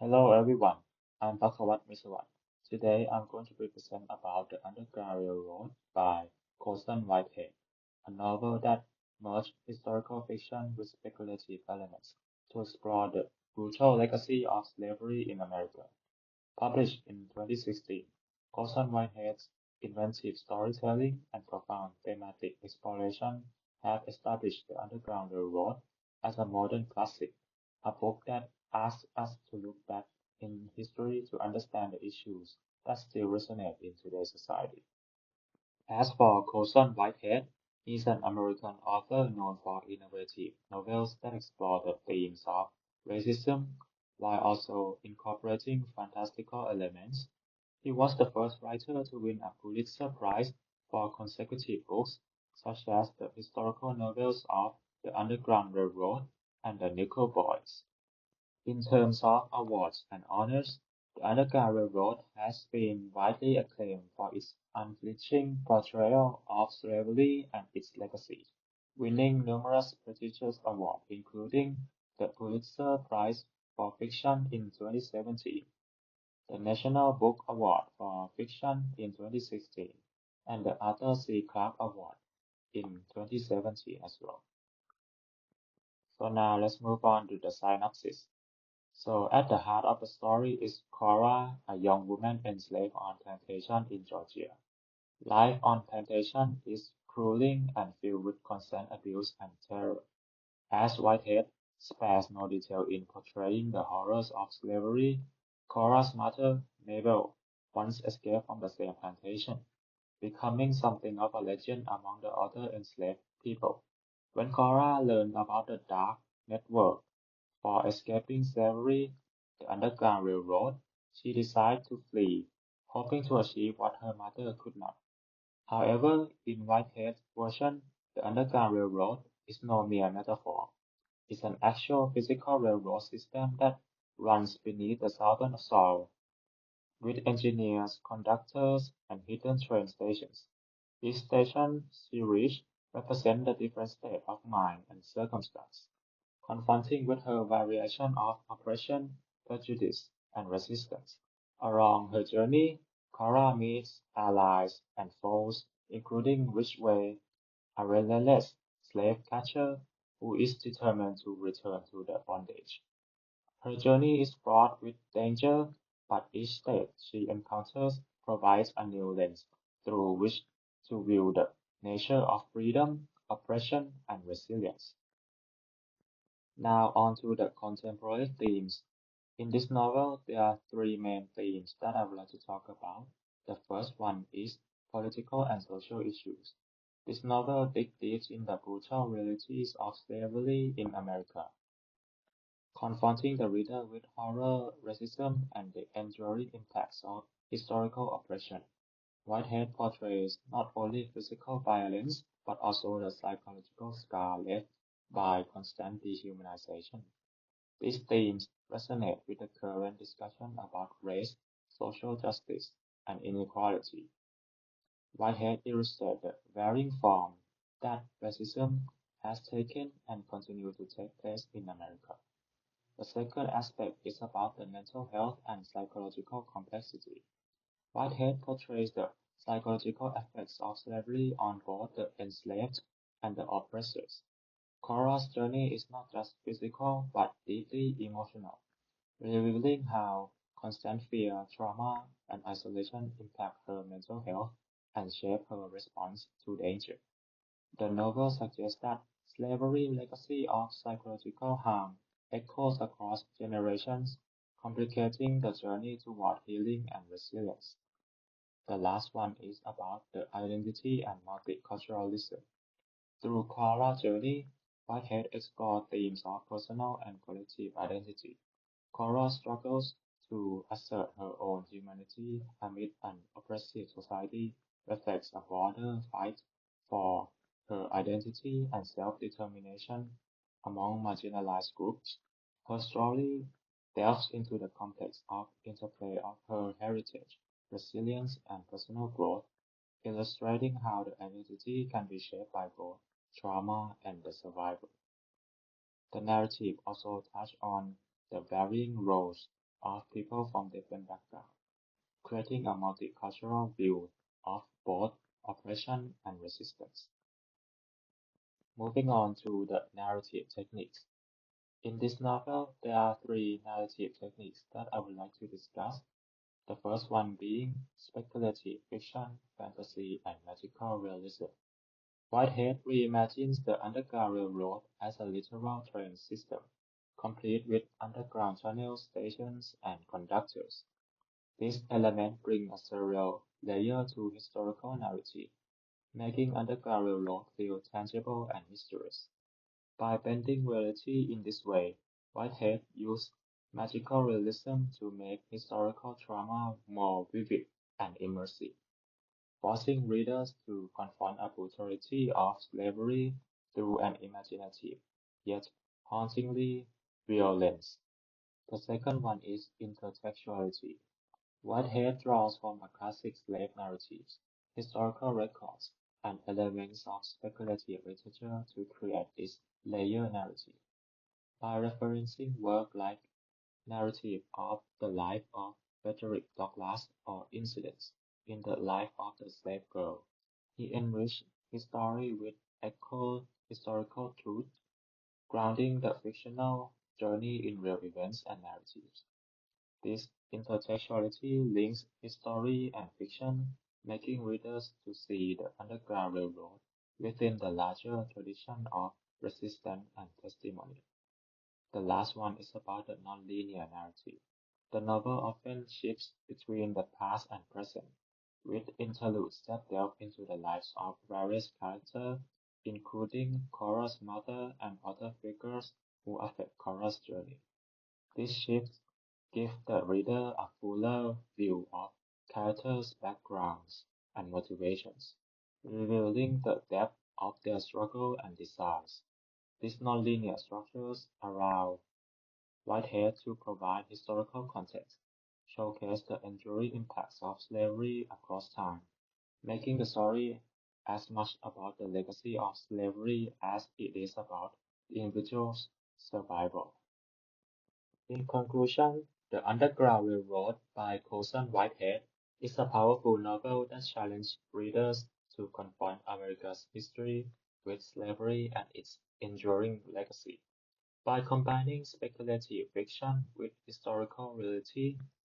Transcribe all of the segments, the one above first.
Hello everyone, I'm Mr. Today I'm going to present about The Underground Railroad by Colson Whitehead, a novel that merged historical fiction with speculative elements to explore the brutal legacy of slavery in America. Published in 2016, Colson Whitehead's inventive storytelling and profound thematic exploration have established The Underground Railroad as a modern classic, a book that asks us to look back in history to understand the issues that still resonate in today's society. As for Colson Whitehead, he is an American author known for innovative novels that explore the themes of racism while also incorporating fantastical elements. He was the first writer to win a Pulitzer Prize for consecutive books, such as the historical novels of The Underground Railroad and The Nickel Boys. In terms of awards and honors, the Underground Railroad has been widely acclaimed for its unflinching portrayal of slavery and its legacy, winning numerous prestigious awards, including the Pulitzer Prize for Fiction in 2017, the National Book Award for Fiction in 2016, and the Arthur C. Clarke Award in 2017 as well. So now let's move on to the synopsis. So at the heart of the story is Cora, a young woman enslaved on plantation in Georgia. Life on plantation is grueling and filled with constant abuse and terror. As Whitehead spares no detail in portraying the horrors of slavery, Cora's mother, Mabel, once escaped from the same plantation, becoming something of a legend among the other enslaved people. When Cora learned about the dark network for escaping slavery, the Underground Railroad, she decided to flee, hoping to achieve what her mother could not. However, in Whitehead's version, the Underground Railroad is no mere metaphor. It's an actual physical railroad system that runs beneath the southern soil, with engineers, conductors, and hidden train stations. Each station she reached represents a different state of mind and circumstance, confronting with her variation of oppression, prejudice, and resistance. Along her journey, Cora meets allies and foes, including Ridgway, a relentless slave catcher who is determined to return to their bondage. Her journey is fraught with danger, but each state she encounters provides a new lens through which to view the nature of freedom, oppression, and resilience. Now on to the contemporary themes. In this novel, there are three main themes that I would like to talk about. The first one is political and social issues. This novel digs deep in the brutal realities of slavery in America, confronting the reader with horror, racism, and the enduring impacts of historical oppression. Whitehead portrays not only physical violence, but also the psychological scar left by constant dehumanization. These themes resonate with the current discussion about race, social justice, and inequality. Whitehead illustrates the varying form that racism has taken and continues to take place in America. The second aspect is about the mental health and psychological complexity. Whitehead portrays the psychological effects of slavery on both the enslaved and the oppressors. Cora's journey is not just physical but deeply emotional, revealing how constant fear, trauma, and isolation impact her mental health and shape her response to danger. The novel suggests that slavery's legacy of psychological harm echoes across generations, complicating the journey toward healing and resilience. The last one is about the identity and multiculturalism. Through Cora's journey, Whitehead explored themes of personal and collective identity. Cora struggles to assert her own humanity amid an oppressive society, reflects a broader fight for her identity and self-determination among marginalized groups. Her story delves into the complex of interplay of her heritage, resilience, and personal growth, illustrating how the identity can be shaped by both trauma and the survival. The narrative also touched on the varying roles of people from different backgrounds, creating a multicultural view of both oppression and resistance. Moving on to the narrative techniques. In this novel, there are three narrative techniques that I would like to discuss. The first one being speculative fiction, fantasy, and magical realism. Whitehead reimagines the Underground Railroad as a literal train system, complete with underground tunnels, stations, and conductors. This element brings a surreal layer to historical narrative, making Underground Railroad feel tangible and mysterious. By bending reality in this way, Whitehead used magical realism to make historical drama more vivid and immersive, forcing readers to confront a brutality of slavery through an imaginative, yet hauntingly real lens. The second one is intertextuality. Whitehead draws from a classic slave narratives, historical records, and elements of speculative literature to create this layer narrative. By referencing work like narrative of the life of Frederick Douglass or incidents in the life of the slave girl, he enriched his story with echo historical truth, grounding the fictional journey in real events and narratives. This intertextuality links history and fiction, making readers to see the Underground Railroad within the larger tradition of resistance and testimony. The last one is about the nonlinear narrative. The novel often shifts between the past and present, with interludes that delve into the lives of various characters, including Cora's mother and other figures who affect Cora's journey. These shifts give the reader a fuller view of characters' backgrounds and motivations, revealing the depth of their struggle and desires. These nonlinear structures allow Whitehead to provide historical context, showcase the enduring impacts of slavery across time, making the story as much about the legacy of slavery as it is about the individual's survival. In conclusion, The Underground Railroad by Colson Whitehead is a powerful novel that challenges readers to confront America's history with slavery and its enduring legacy. By combining speculative fiction with historical reality,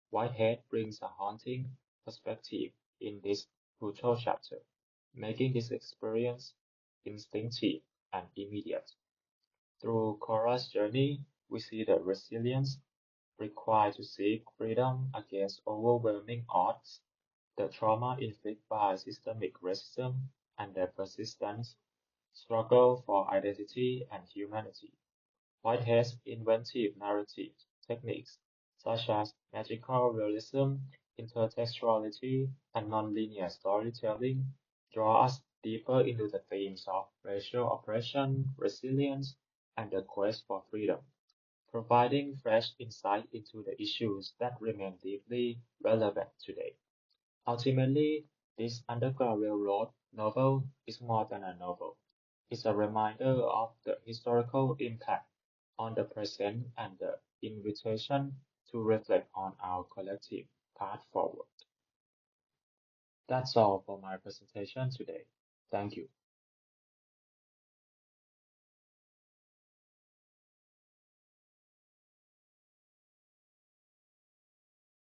Whitehead brings a haunting perspective in this brutal chapter, making this experience instinctive and immediate. Through Cora's journey, we see the resilience required to seek freedom against overwhelming odds, the trauma inflicted by systemic racism, and the persistent struggle for identity and humanity. Whitehead's inventive narrative techniques, such as magical realism, intertextuality, and nonlinear storytelling, draw us deeper into the themes of racial oppression, resilience, and the quest for freedom, providing fresh insight into the issues that remain deeply relevant today. Ultimately, this Underground Railroad novel is more than a novel. It's a reminder of the historical impact on the present and the invitation to reflect on our collective path forward. That's all for my presentation today. Thank you.